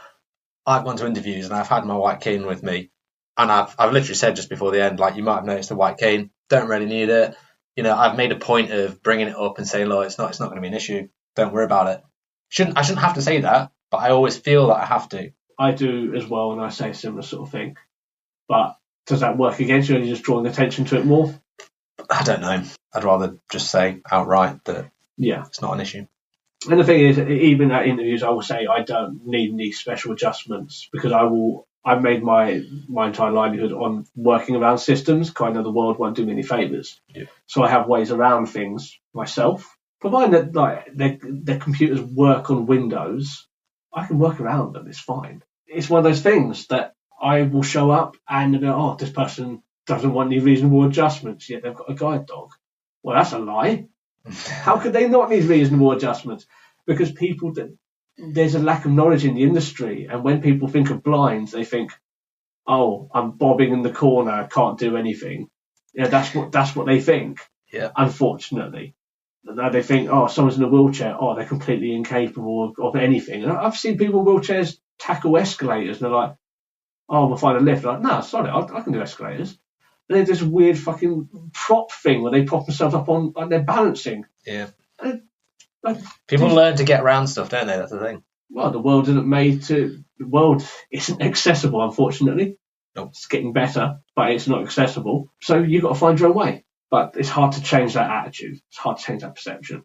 I've gone to interviews and I've had my white cane with me, and I've literally said just before the end, like, you might have noticed the white cane, don't really need it. You know, I've made a point of bringing it up and saying, look, it's not going to be an issue. Don't worry about it. I shouldn't have to say that, but I always feel that I have to. I do as well, and I say a similar sort of thing. But does that work against you, or are you just drawing attention to it more? I don't know. I'd rather just say outright that it's not an issue. And the thing is, even at interviews, I will say I don't need any special adjustments because I've made my entire livelihood on working around systems. Because I know the world won't do me any favours. Yeah. So I have ways around things myself. Provided that their computers work on Windows, I can work around them. It's fine. It's one of those things that I will show up and go, oh, this person doesn't want any reasonable adjustments, yet they've got a guide dog. Well, that's a lie. How could they not need reasonable adjustments? Because there's a lack of knowledge in the industry, and when people think of blinds, they think, oh, I'm bobbing in the corner, can't do anything. Yeah, that's what they think. Yeah. Unfortunately. They think, oh, someone's in a wheelchair, oh, they're completely incapable of anything. And I've seen people in wheelchairs tackle escalators, and they're like, oh, we'll find a lift. Like, no, sorry, I can do escalators. And there's this weird fucking prop thing where they prop themselves up on, like they're balancing. Yeah. And People learn to get around stuff, don't they? That's the thing. Well, the world isn't accessible, unfortunately. Nope. It's getting better, but it's not accessible. So you've got to find your own way. But it's hard to change that attitude. It's hard to change that perception.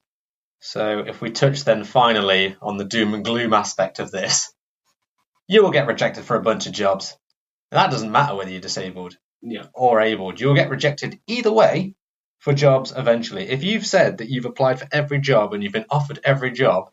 So if we touch then finally on the doom and gloom aspect of this, you will get rejected for a bunch of jobs. And that doesn't matter whether you're disabled or abled. You'll get rejected either way for jobs eventually. If you've said that you've applied for every job and you've been offered every job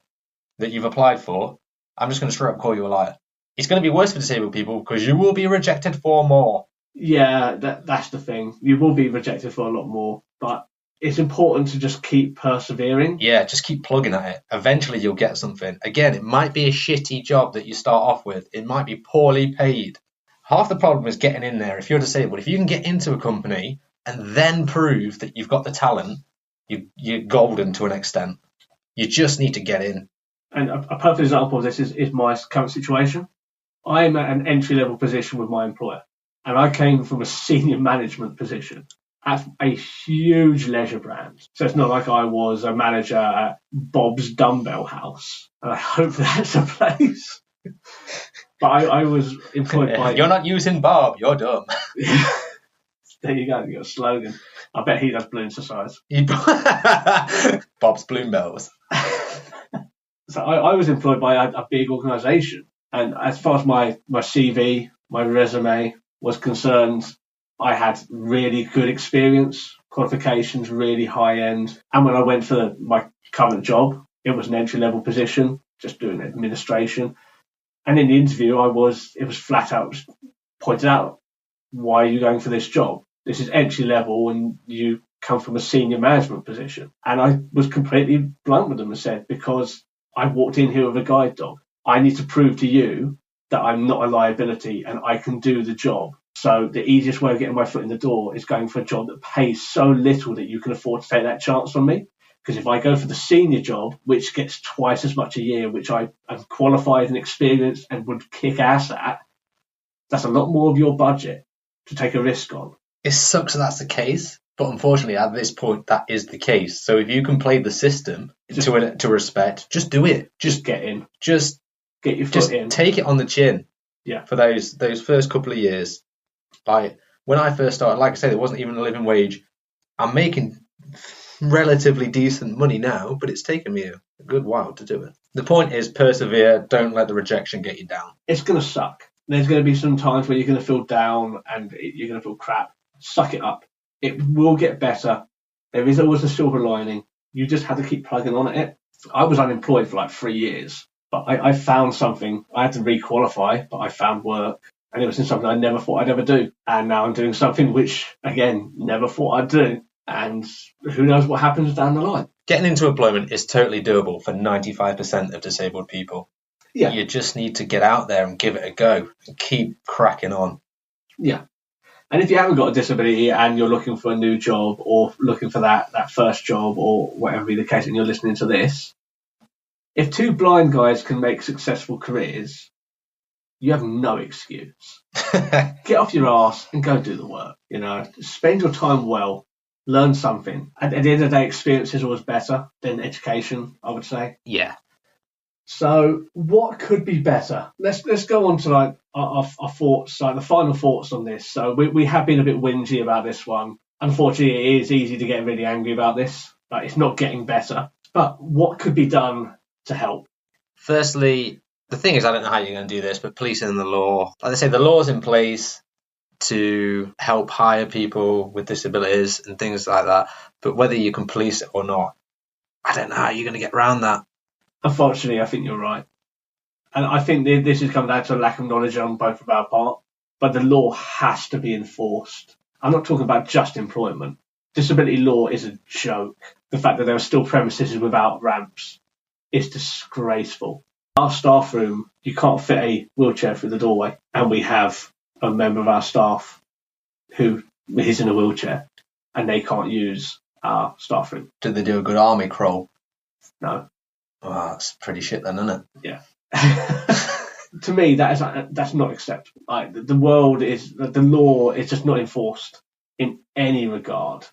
that you've applied for, I'm just going to straight up call you a liar. It's going to be worse for disabled people because you will be rejected for more. Yeah, that's the thing. You will be rejected for a lot more, but it's important to just keep persevering. Yeah, just keep plugging at it. Eventually you'll get something. Again, it might be a shitty job that you start off with. It might be poorly paid. Half the problem is getting in there. If you're disabled, if you can get into a company and then prove that you've got the talent, you're golden to an extent. You just need to get in. And a perfect example of this is my current situation. I'm at an entry-level position with my employer, and I came from a senior management position at a huge leisure brand. So it's not like I was a manager at Bob's Dumbbell House. And I hope that's a place. But I was employed by... You're not using Bob, you're dumb. There you go, you got a slogan. I bet he does balloon exercise. Bob's Balloon Bells. So I was employed by a big organisation. And as far as my CV, my resume was concerned, I had really good experience, qualifications, really high end. And when I went for my current job, it was an entry-level position, just doing administration. And in the interview, it was flat out pointed out, why are you going for this job? This is entry level and you come from a senior management position. And I was completely blunt with them and said, because I walked in here with a guide dog. I need to prove to you that I'm not a liability and I can do the job. So the easiest way of getting my foot in the door is going for a job that pays so little that you can afford to take that chance on me. Because if I go for the senior job, which gets twice as much a year, which I am qualified and experienced and would kick ass at, that's a lot more of your budget to take a risk on. It sucks that that's the case, but unfortunately at this point that is the case. So if you can play the system to respect, just do it. Just get in. Just get your foot in. Take it on the chin. Yeah. For those first couple of years. Like when I first started, like I said, it wasn't even a living wage. I'm making relatively decent money now, but it's taken me a good while to do it. The point is persevere. Don't let the rejection get you down. It's going to suck. There's going to be some times where you're going to feel down and you're going to feel crap. Suck it up. It will get better. There is always a silver lining. You just have to keep plugging on at it. I was unemployed for like 3 years, but I found something. I had to re-qualify, but I found work. And it was something I never thought I'd ever do. And now I'm doing something which, again, never thought I'd do. And who knows what happens down the line. Getting into employment is totally doable for 95% of disabled people. Yeah. You just need to get out there and give it a go and keep cracking on. Yeah. And if you haven't got a disability and you're looking for a new job or looking for that first job or whatever be the case and you're listening to this, if two blind guys can make successful careers, you have no excuse. Get off your ass and go do the work. You know, spend your time well, learn something. At the end of the day, experience is always better than education, I would say. Yeah. So what could be better? Let's go on to like our thoughts, like the final thoughts on this. So we have been a bit whingy about this one. Unfortunately, it is easy to get really angry about this. Like it's not getting better. But what could be done to help? Firstly, the thing is, I don't know how you're going to do this, but policing the law. Like they say, the law's in place to help hire people with disabilities and things like that. But whether you can police it or not, I don't know how you're going to get around that. Unfortunately, I think you're right. And I think this has come down to a lack of knowledge on both of our part. But the law has to be enforced. I'm not talking about just employment. Disability law is a joke. The fact that there are still premises without ramps is disgraceful. Our staff room, you can't fit a wheelchair through the doorway. And we have a member of our staff who is in a wheelchair and they can't use our staff room. Did they do a good army crawl? No. Oh, that's pretty shit then, isn't it? Yeah. To me, that's not acceptable. Like the law is just not enforced in any regard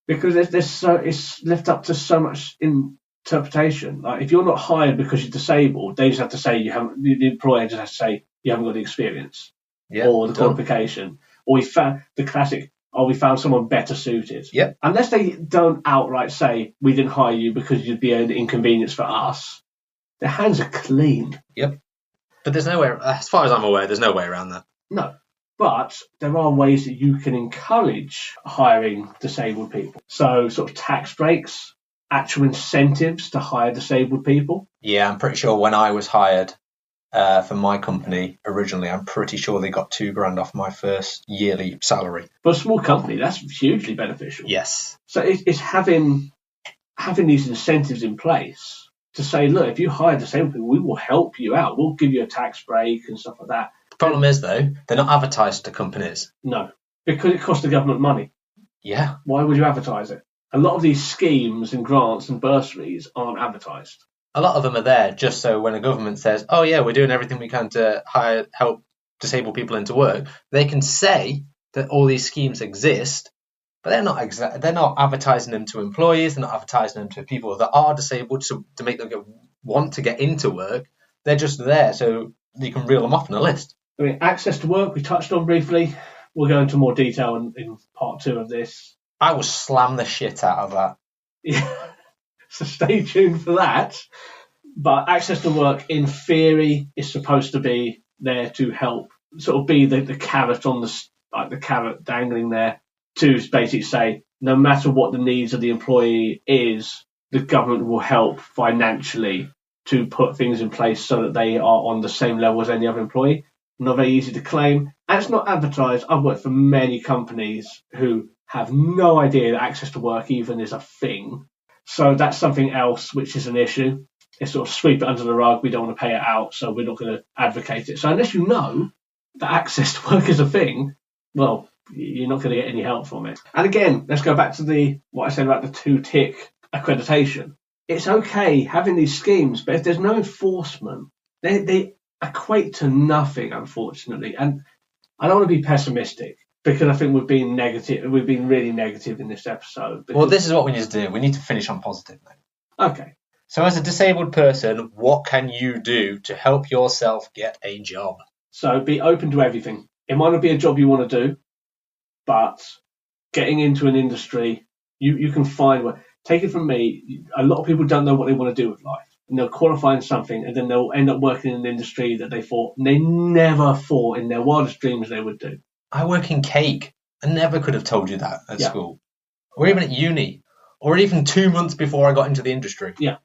because it's left up to so much in interpretation. Like, if you're not hired because you're disabled, they just have to say the employer just has to say you haven't got the experience or the qualification, or we found the classic, or we found someone better suited. Yep. Unless they don't outright say we didn't hire you because you'd be an inconvenience for us, their hands are clean. Yep. But there's no way, as far as I'm aware, there's no way around that. No. But there are ways that you can encourage hiring disabled people. So sort of tax breaks, actual incentives to hire disabled people. Yeah, I'm pretty sure when I was hired for my company originally, I'm pretty sure they got $2,000 off my first yearly salary. For a small company, that's hugely beneficial. Yes. So it's having these incentives in place to say, look, if you hire disabled people, we will help you out. We'll give you a tax break and stuff like that. The problem is, though, they're not advertised to companies. No, because it costs the government money. Yeah. Why would you advertise it? A lot of these schemes and grants and bursaries aren't advertised. A lot of them are there just so when a government says, oh, yeah, we're doing everything we can to help disabled people into work, they can say that all these schemes exist, but they're not advertising them to employees. They're not advertising them to people that are disabled to make them want to get into work. They're just there so you can reel them off on a list. I mean, access to work, we touched on briefly. We'll go into more detail in part 2 of this. I will slam the shit out of that. Yeah. So stay tuned for that. But access to work, in theory, is supposed to be there to help, sort of be the carrot on the carrot dangling there, to basically say, no matter what the needs of the employee is, the government will help financially to put things in place so that they are on the same level as any other employee. Not very easy to claim, and it's not advertised. I've worked for many companies who have no idea that access to work even is a thing. So that's something else which is an issue. It's sort of sweep it under the rug. We don't want to pay it out, so we're not going to advocate it. So unless you know that access to work is a thing, well, you're not going to get any help from it. And again, let's go back to what I said about the 2-tick accreditation. It's okay having these schemes, but if there's no enforcement, they equate to nothing, unfortunately. And I don't want to be pessimistic, because I think we've been really negative in this episode. Well, this is what we need to do. We need to finish on positive, mate. Okay. So as a disabled person, what can you do to help yourself get a job? So be open to everything. It might not be a job you want to do, but getting into an industry, you can find work. Take it from me, a lot of people don't know what they want to do with life. And they'll qualify in something, and then they'll end up working in an industry that they never thought in their wildest dreams they would do. I work in cake. I never could have told you that at school, or even at uni, or even 2 months before I got into the industry. Yeah.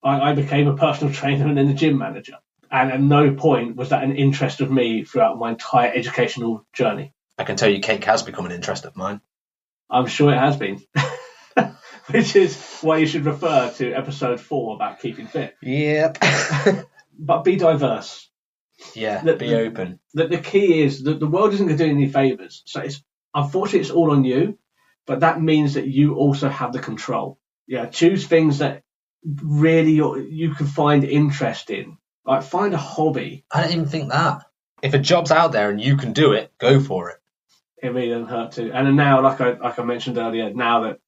I became a personal trainer and then a gym manager. And at no point was that an interest of me throughout my entire educational journey. I can tell you cake has become an interest of mine. I'm sure it has been. Which is why you should refer to episode 4 about keeping fit. Yep. But be diverse. Yeah, be open. The key is that the world isn't going to do any favours. So unfortunately, it's all on you. But that means that you also have the control. Yeah, choose things that really you can find interest in. Like, find a hobby. I don't even think that. If a job's out there and you can do it, go for it. It really doesn't hurt to. And now, like I mentioned earlier, now that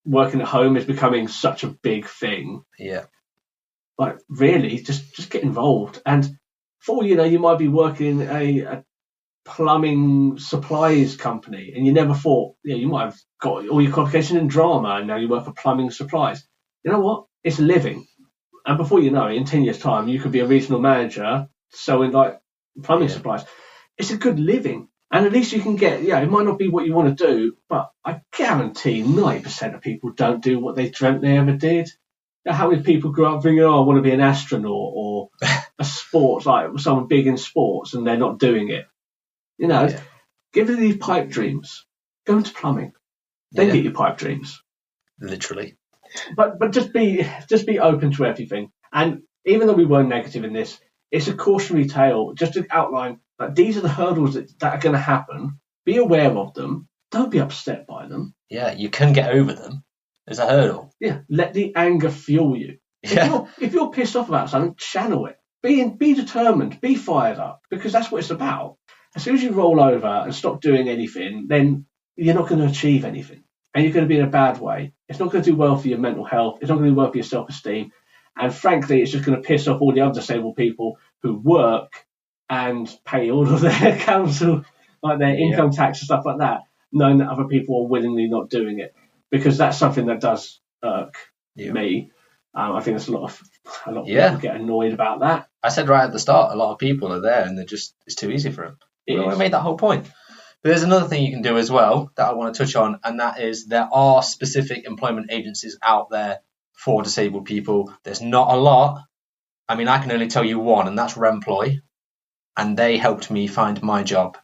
working at home is becoming such a big thing. Yeah. Like, really, just get involved. And for all you know, you might be working in a plumbing supplies company, and you never thought, you might have got all your qualification in drama, and now you work for plumbing supplies. You know what? It's a living. And before you know it, in 10 years' time, you could be a regional manager selling like plumbing supplies. It's a good living. And at least you can get, it might not be what you want to do, but I guarantee 90% of people don't do what they dreamt they ever did. How many people grow up thinking, I want to be an astronaut or a sports, like someone big in sports, and they're not doing it. Give it these pipe dreams. Go into plumbing. Then get your pipe dreams. Literally. But just be open to everything. And even though we were negative in this, it's a cautionary tale just to outline that these are the hurdles that are going to happen. Be aware of them. Don't be upset by them. Yeah, you can get over them. There's a hurdle. Yeah, let the anger fuel you. Yeah. If you're pissed off about something, channel it. Be determined. Be fired up, because that's what it's about. As soon as you roll over and stop doing anything, then you're not going to achieve anything. and you're going to be in a bad way. It's not going to do well for your mental health. It's not going to do well for your self-esteem. And frankly, it's just going to piss off all the other disabled people who work and pay all of their council, like their income tax and stuff like that, knowing that other people are willingly not doing it. Because that's something that does irk me. I think there's a lot of people get annoyed about that. I said right at the start, a lot of people are there and it's too easy for them. We made that whole point. But there's another thing you can do as well that I want to touch on, and that is there are specific employment agencies out there for disabled people. There's not a lot. I mean, I can only tell you one, and that's Remploy, and they helped me find my job.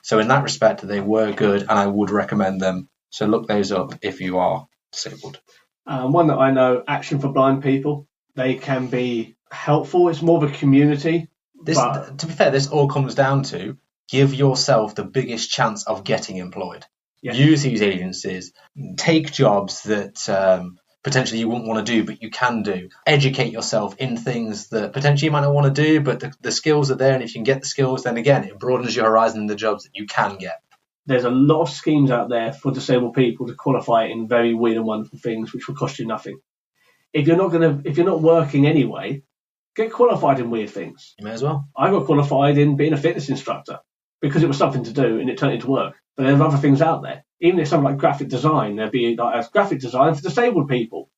So in that respect, they were good, and I would recommend them. So look those up if you are disabled. One that I know, Action for Blind People, they can be helpful. It's more of a community. To be fair, this all comes down to give yourself the biggest chance of getting employed. Yes. Use these agencies. Take jobs that potentially you wouldn't want to do, but you can do. Educate yourself in things that potentially you might not want to do, but the skills are there. And if you can get the skills, then again, it broadens your horizon in the jobs that you can get. There's a lot of schemes out there for disabled people to qualify in very weird and wonderful things, which will cost you nothing. If you're not working anyway, get qualified in weird things. You may as well. I got qualified in being a fitness instructor because it was something to do and it turned into work. But there are other things out there. Even if something like graphic design, there'd be like a graphic design for disabled people.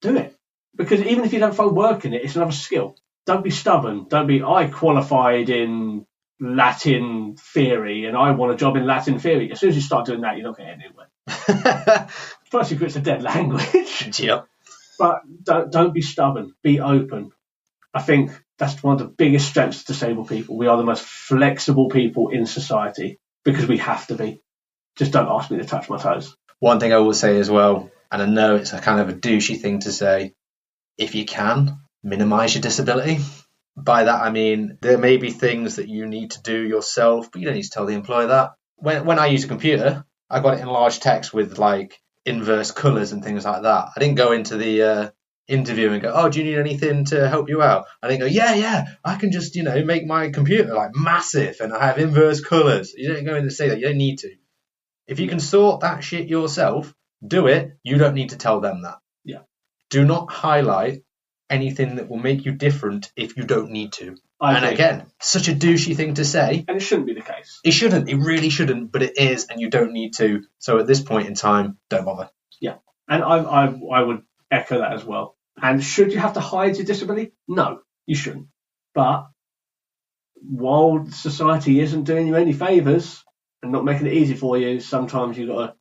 Do it. Because even if you don't find work in it, it's another skill. Don't be stubborn. Don't be, I qualified in Latin theory and I want a job in Latin theory. As soon as you start doing that, you're not getting anywhere. Plus, it's a dead language. Yep. But don't be stubborn. Be open. I think that's one of the biggest strengths of disabled people. We are the most flexible people in society because we have to be. Just don't ask me to touch my toes. One thing I will say as well, and I know it's a kind of a douchey thing to say, if you can, minimise your disability. By that, I mean, there may be things that you need to do yourself, but you don't need to tell the employer that. When I use a computer, I got it in large text with like inverse colours and things like that. I didn't go into the interview and go, oh, do you need anything to help you out? I didn't go, yeah, I can just, make my computer like massive and I have inverse colours. You don't go in and say that. You don't need to. If you can sort that shit yourself, do it. You don't need to tell them that. Yeah. Do not highlight anything that will make you different if you don't need to. And again, such a douchey thing to say. And it shouldn't be the case. It shouldn't. It really shouldn't, but it is, and you don't need to. So at this point in time, don't bother. Yeah. And I would echo that as well. And should you have to hide your disability? No, you shouldn't. But while society isn't doing you any favours and not making it easy for you, sometimes you've got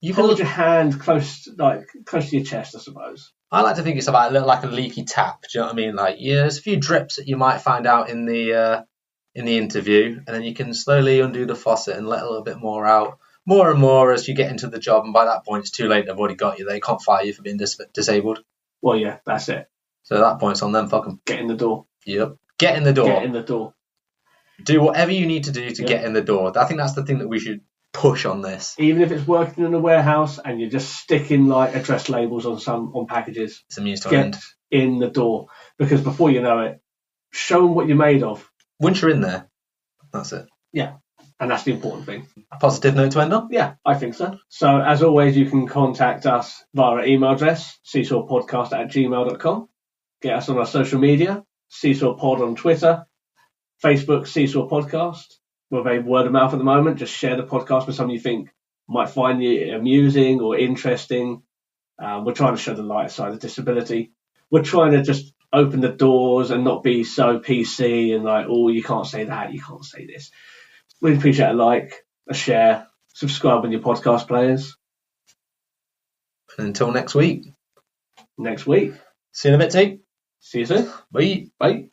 to hold your hand close to your chest, I suppose. I like to think it's about like a leaky tap. Do you know what I mean? Like, there's a few drips that you might find out in the interview, and then you can slowly undo the faucet and let a little bit more out, more and more as you get into the job. And by that point, it's too late. They've already got you. They can't fire you for being disabled. Well, yeah, that's it. So at that point, it's on them. Fuck them. Get in the door. Yep. Get in the door. Get in the door. Do whatever you need to do to get in the door. I think that's the thing that we should push on this. Even if it's working in a warehouse and you're just sticking like address labels on packages, it's a means to an end. Get in the door, because before you know it, show them what you're made of. Once you're in there, that's it. Yeah, and that's the important thing. A positive note to end on? Yeah, I think so. So as always, you can contact us via our email address, seesawpodcast@gmail.com. Get us on our social media, seesawpod on Twitter, Facebook, Seesaw Podcast. We're very word of mouth at the moment. Just share the podcast with someone you think might find it amusing or interesting. We're trying to show the light side of disability. We're trying to just open the doors and not be so PC and like, oh, you can't say that, you can't say this. We appreciate a like, a share, subscribe on your podcast players. And until next week. Next week. See you in a bit, team. See you soon. Bye. Bye.